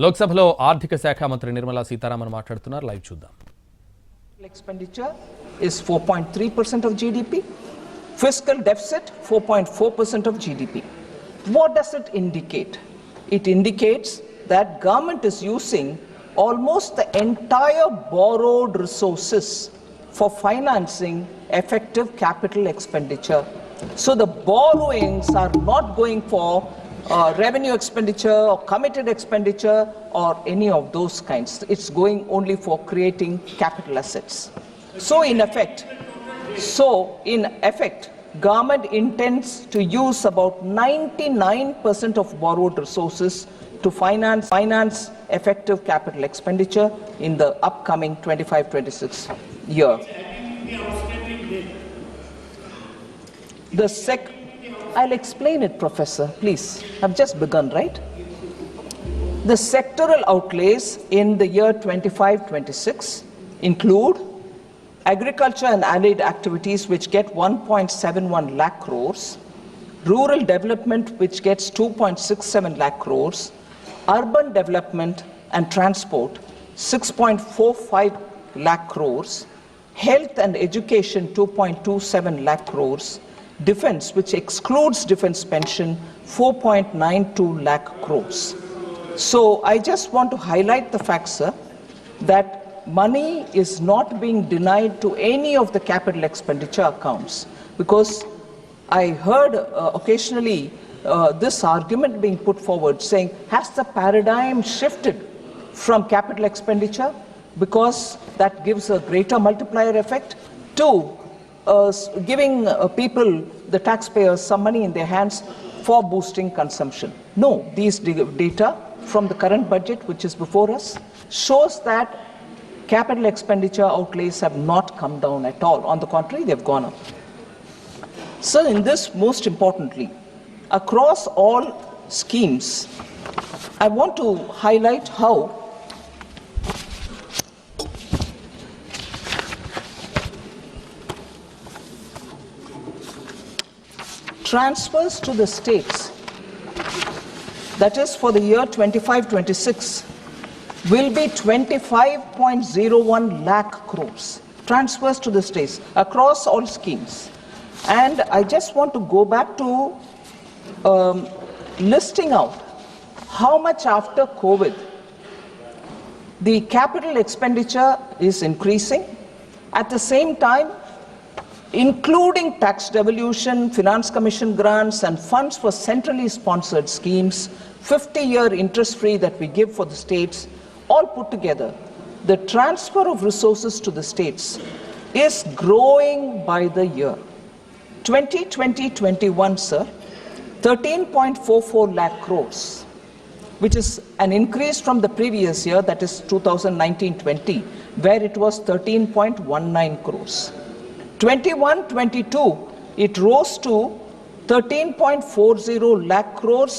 లోక్సభలో ఆర్థిక శాఖ మంత్రి నిర్మలా సీతారామన్ మాట్లాడుతున్నారు. లైవ్ చూద్దాం. Expenditure is 4.3% of GDP. Fiscal deficit 4.4% of GDP. What does it indicate? It indicates that government is using almost the entire borrowed resources for financing effective capital expenditure. So the borrowings are not going for revenue expenditure or committed expenditure or any of those kinds. It's going only for creating capital assets. So in effect, government intends to use about 99% of borrowed resources to finance effective capital expenditure in the upcoming 25-26 year. I'll explain it, Professor, please. I've just begun, right? The sectoral outlays in the year 25-26 include agriculture and allied activities, which get 1.71 lakh crores, rural development, which gets 2.67 lakh crores, urban development and transport, 6.45 lakh crores, health and education, 2.27 lakh crores, defense, which excludes defense pension, 4.92 lakh crores. So I just want to highlight the fact, sir, that money is not being denied to any of the capital expenditure accounts, because I heard occasionally this argument being put forward saying, has the paradigm shifted from capital expenditure because that gives a greater multiplier effect to giving people, the taxpayers, some money in their hands for boosting consumption? No, these data from the current budget, which is before us, shows that capital expenditure outlays have not come down at all. On the contrary, they've gone up. So in this, most importantly, across all schemes, I want to highlight how transfers to the states, that is for the year 25-26, will be 25.01 lakh crores. Transfers to the states across all schemes. And I just want to go back to listing out how much after COVID the capital expenditure is increasing. At the same time, including tax devolution, finance commission grants, and funds for centrally sponsored schemes, 50-year interest-free that we give for the states, all put together, the transfer of resources to the states is growing by the year. 2020-21, sir, 13.44 lakh crores, which is an increase from the previous year, that is 2019-20, where it was 13.19 crores. 21-22, it rose to 13.40 lakh crores.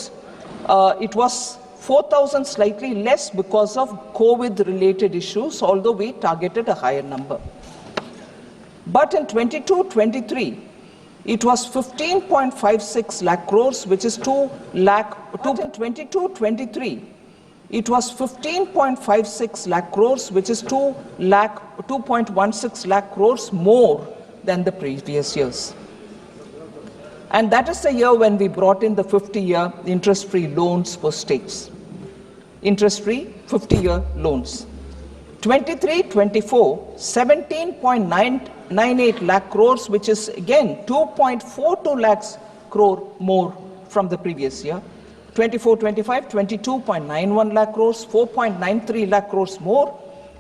It was 4,000 slightly less because of COVID-related issues, although we targeted a higher number. But in 22-23, it was 15.56 lakh crores, which is 2 lakh. In 22-23, it was 15.56 lakh crores, which is 2.16 lakh crores more than the previous years. And that is the year when we brought in the 50-year interest-free loans for states. Interest-free 50-year loans. 23-24, 17.98 lakh crores, which is again 2.42 lakhs crore more from the previous year. 24-25, 22.91 lakh crores, 4.93 lakh crores more.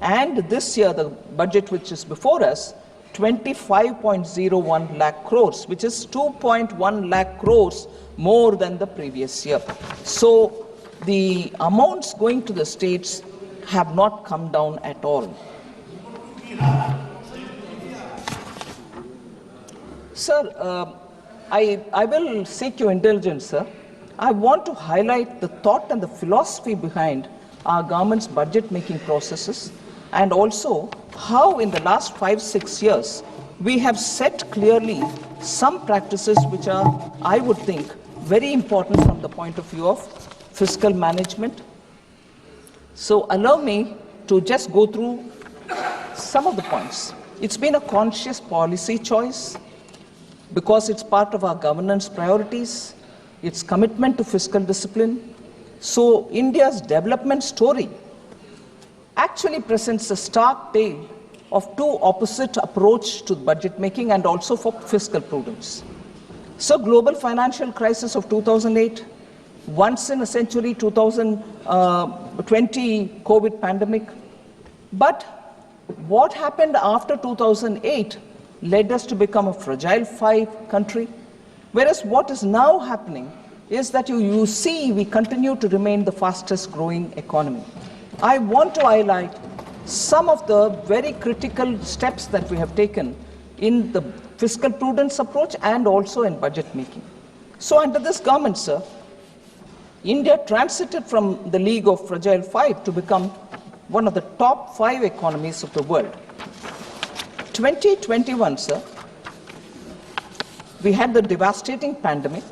And this year, the budget which is before us, 25.01 lakh crores, which is 2.1 lakh crores more than the previous year. So the amounts going to the states have not come down at all. Sir, I will seek your indulgence, sir. I want to highlight the thought and the philosophy behind our government's budget-making processes, and also how in the last 5-6 years we have set clearly some practices which are, I would think, very important from the point of view of fiscal management, So allow me to just go through some of the points. It's been a conscious policy choice because it's part of our governance priorities, its commitment to fiscal discipline. So India's development story actually presents a stark tale of two opposite approach to budget making and also for fiscal prudence. So global financial crisis of 2008, once in a century 2020 COVID pandemic. But what happened after 2008 led us to become a fragile five country, whereas what is now happening is that you see we continue to remain the fastest growing economy. I want to highlight some of the very critical steps that we have taken in the fiscal prudence approach and also in budget making. So under this government, sir, India transited from the league of fragile five to become one of the top 5 economies of the world. 2021, sir, we had the devastating pandemic.